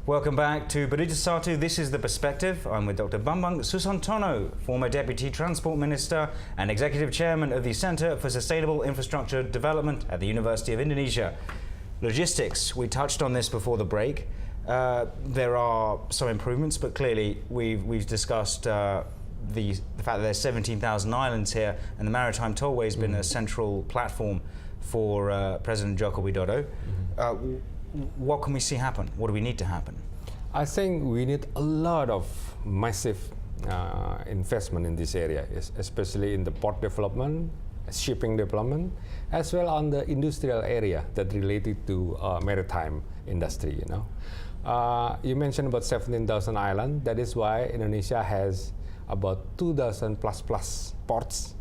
Welcome back to Berita Satu. This is The Perspective. I'm with Dr. Bambang Susantono, former Deputy Transport Minister and Executive Chairman of the Centre for Sustainable Infrastructure Development at the University of Indonesia. Logistics, we touched on this before the break. There are some improvements, but clearly we've discussed the fact that there's 17,000 islands here, and the maritime tollway has been a central platform for President Joko Widodo. What can we see happen? What do we need to happen? I think we need a lot of massive investment in this area, especially in the port development, shipping development, as well on the industrial area that related to maritime industry. You mentioned about 17,000 islands. That is why Indonesia has about 2,000 plus ports,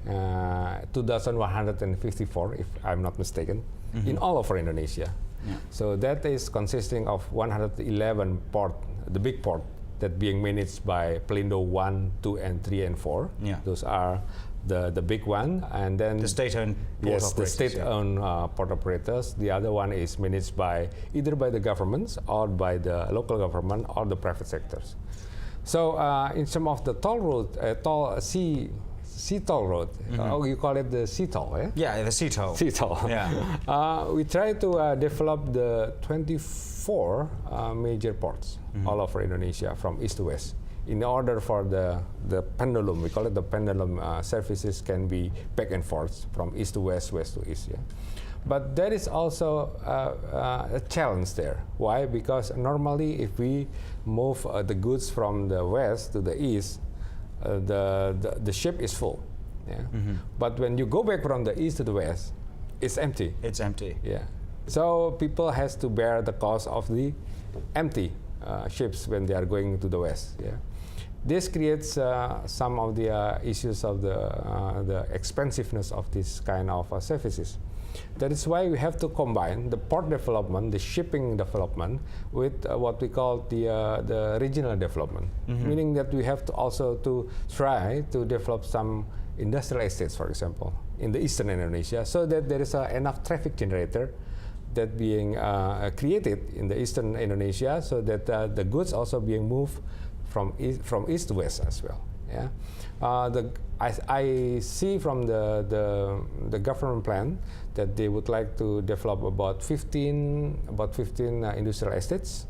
2,154 if I'm not mistaken, in all over Indonesia. Yeah. So that is consisting of 111 port, the big port that being managed by Pelindo 1, 2, and 3, and 4. Yeah. Those are the big one, and then the state-owned port operators. The state-owned port operators. The other one is managed by either by the governments or by the local government or the private sectors. So in some of the toll road, sea toll road, you call it the sea toll, eh? Yeah, the sea toll. Sea toll. Yeah. We try to develop the 24 major ports all over Indonesia from east to west, in order for the pendulum, we call it the pendulum services can be back and forth from east to west, west to east. Yeah. But there is also a challenge there. Why? Because normally if we move the goods from the west to the east, the ship is full, yeah. But when you go back from the east to the west, it's empty. It's empty. Yeah. So people has to bear the cost of the empty ships when they are going to the west. Yeah. This creates some of the issues of the expensiveness of this kind of services. That is why we have to combine the port development, the shipping development, with what we call the regional development. Meaning that we have to also to try to develop some industrial estates, for example, in the eastern Indonesia, so that there is enough traffic generator that being created in the eastern Indonesia, so that the goods also being moved from east to west as well. Yeah. I see from the government plan that they would like to develop about 15 industrial estates,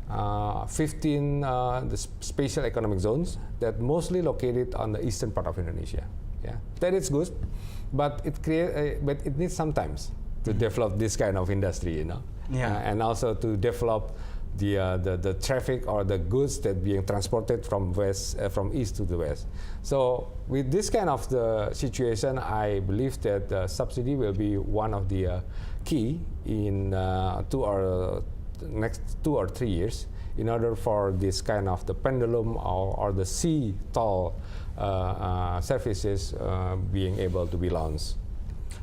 15 the special economic zones that mostly located on the eastern part of Indonesia. Yeah, that is good, but it needs some time to develop this kind of industry, Yeah, and also to develop the traffic or the goods that being transported from east to the west. So with this kind of the situation, I believe that the subsidy will be one of the key in next 2 or 3 years, in order for this kind of the pendulum or the sea toll services being able to be launched.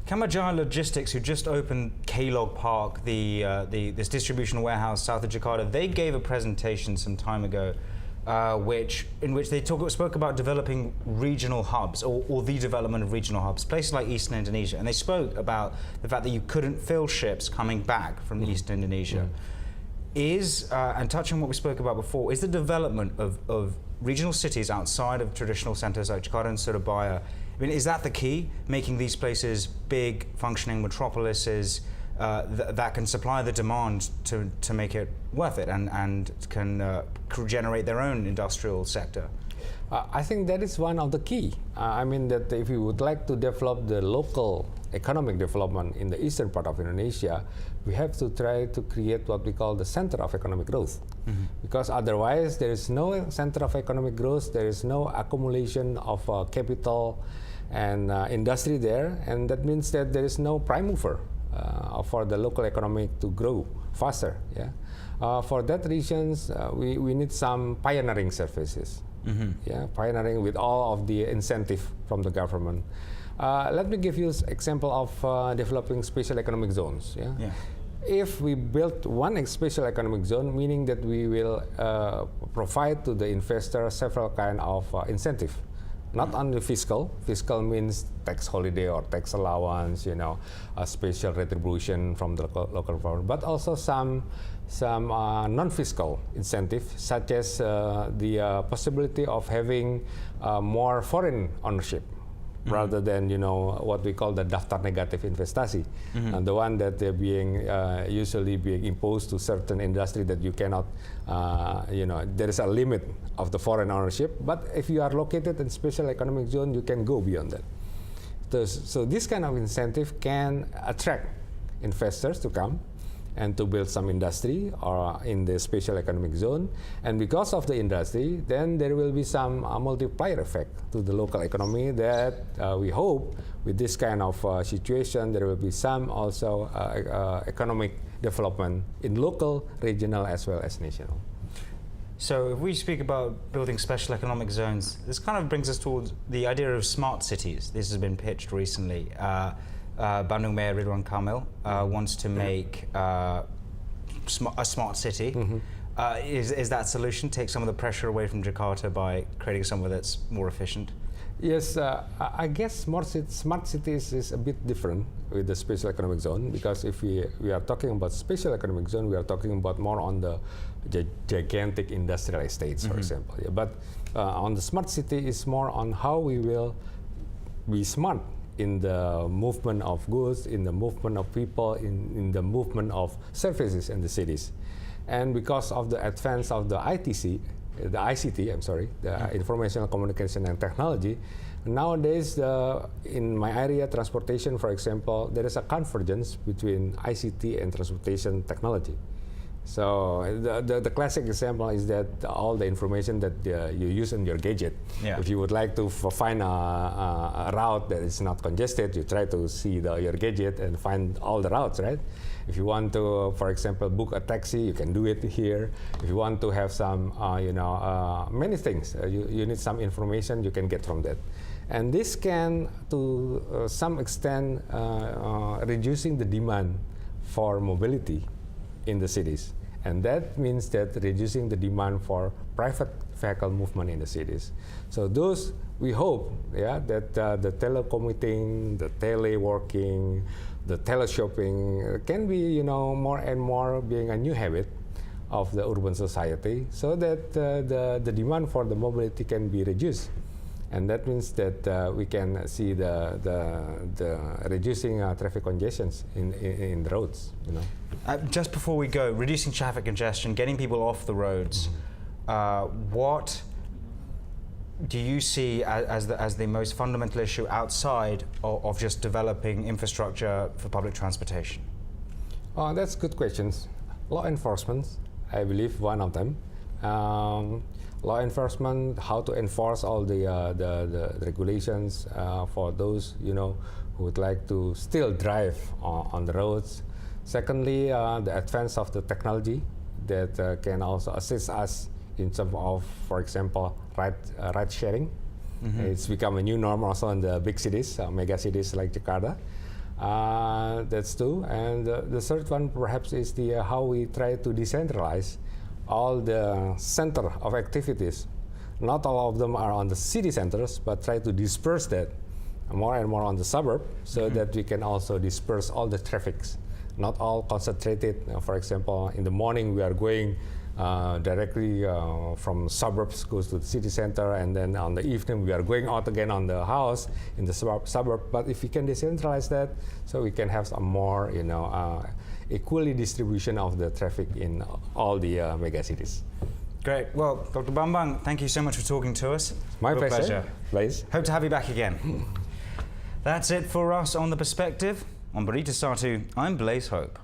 Kamajaya Logistics, who just opened K-Log Park, this distribution warehouse south of Jakarta, they gave a presentation some time ago in which they spoke about developing regional hubs, or the development of regional hubs, places like eastern Indonesia. And they spoke about the fact that you couldn't fill ships coming back from eastern Indonesia. And touching on what we spoke about before, is the development of regional cities outside of traditional centers like Jakarta and Surabaya, I mean, is that the key? Making these places big, functioning metropolises that can supply the demand to make it worth it and can generate their own industrial sector? I think that is one of the key. I mean that if we would like to develop the local economic development in the eastern part of Indonesia, we have to try to create what we call the center of economic growth. Because otherwise there is no center of economic growth, there is no accumulation of capital and industry there, and that means that there is no prime mover for the local economy to grow faster. Yeah. For that reasons, we need some pioneering services. Yeah, pioneering with all of the incentive from the government. Let me give you an example of developing special economic zones. Yeah? Yeah. If we build one special economic zone, meaning that we will provide to the investor several kind of incentive Not only fiscal. Fiscal means tax holiday or tax allowance, a special retribution from the local government, but also some non-fiscal incentive, such as the possibility of having more foreign ownership, rather than what we call the daftar negatif investasi, and the one that they're usually being imposed to certain industry that you cannot, there is a limit of the foreign ownership. But if you are located in special economic zone, you can go beyond that. So this kind of incentive can attract investors to come and to build some industry or in the special economic zone. And because of the industry, then there will be some multiplier effect to the local economy that we hope with this kind of situation, there will be some also economic development in local, regional, as well as national. So if we speak about building special economic zones, this kind of brings us towards the idea of smart cities. This has been pitched recently. Bandung Mayor Ridwan Kamil wants to make a smart city. Is that solution? Take some of the pressure away from Jakarta by creating somewhere that's more efficient? Yes, I guess smart cities is a bit different with the special economic zone, because if we are talking about special economic zone, we are talking about more on the gigantic industrial estates, for example. Yeah, but on the smart city is more on how we will be smart in the movement of goods, in the movement of people, in the movement of services in the cities. And because of the advance of the ICT, the Informational Communication and Technology, nowadays in my area, transportation, for example, there is a convergence between ICT and transportation technology. So the classic example is that all the information that you use in your gadget, if you would like to find a route that is not congested, you try to see your gadget and find all the routes, right? If you want to, for example, book a taxi, you can do it here. If you want to have some, many things, you need some information, you can get from that. And this can, to some extent, reducing the demand for mobility in the cities. And that means that reducing the demand for private vehicle movement in the cities. So those, we hope, that the telecommuting, the teleworking, the teleshopping can be, more and more being a new habit of the urban society, so that the demand for the mobility can be reduced. And that means that we can see the reducing traffic congestions in the roads. Just before we go, reducing traffic congestion, getting people off the roads. What do you see as the most fundamental issue outside of just developing infrastructure for public transportation? That's good questions. Law enforcement, I believe, one of them. Law enforcement, how to enforce all the regulations for those who would like to still drive on the roads. Secondly, the advance of the technology that can also assist us in terms of, for example, ride sharing. It's become a new norm also in the big cities, mega cities like Jakarta. That's two. And the third one perhaps is how we try to decentralize all the center of activities. Not all of them are on the city centers, but try to disperse that more and more on the suburb, so that we can also disperse all the traffics. Not all concentrated. For example, in the morning we are going directly from suburbs goes to the city center, and then on the evening we are going out again on the house in the suburb. But if we can decentralize that, so we can have some more, equally distribution of the traffic in all the mega cities. Great. Well, Dr. Bambang, thank you so much for talking to us. My pleasure. Please. Hope to have you back again. That's it for us on The Perspective. On Berita Satu, I'm Blaze Hope.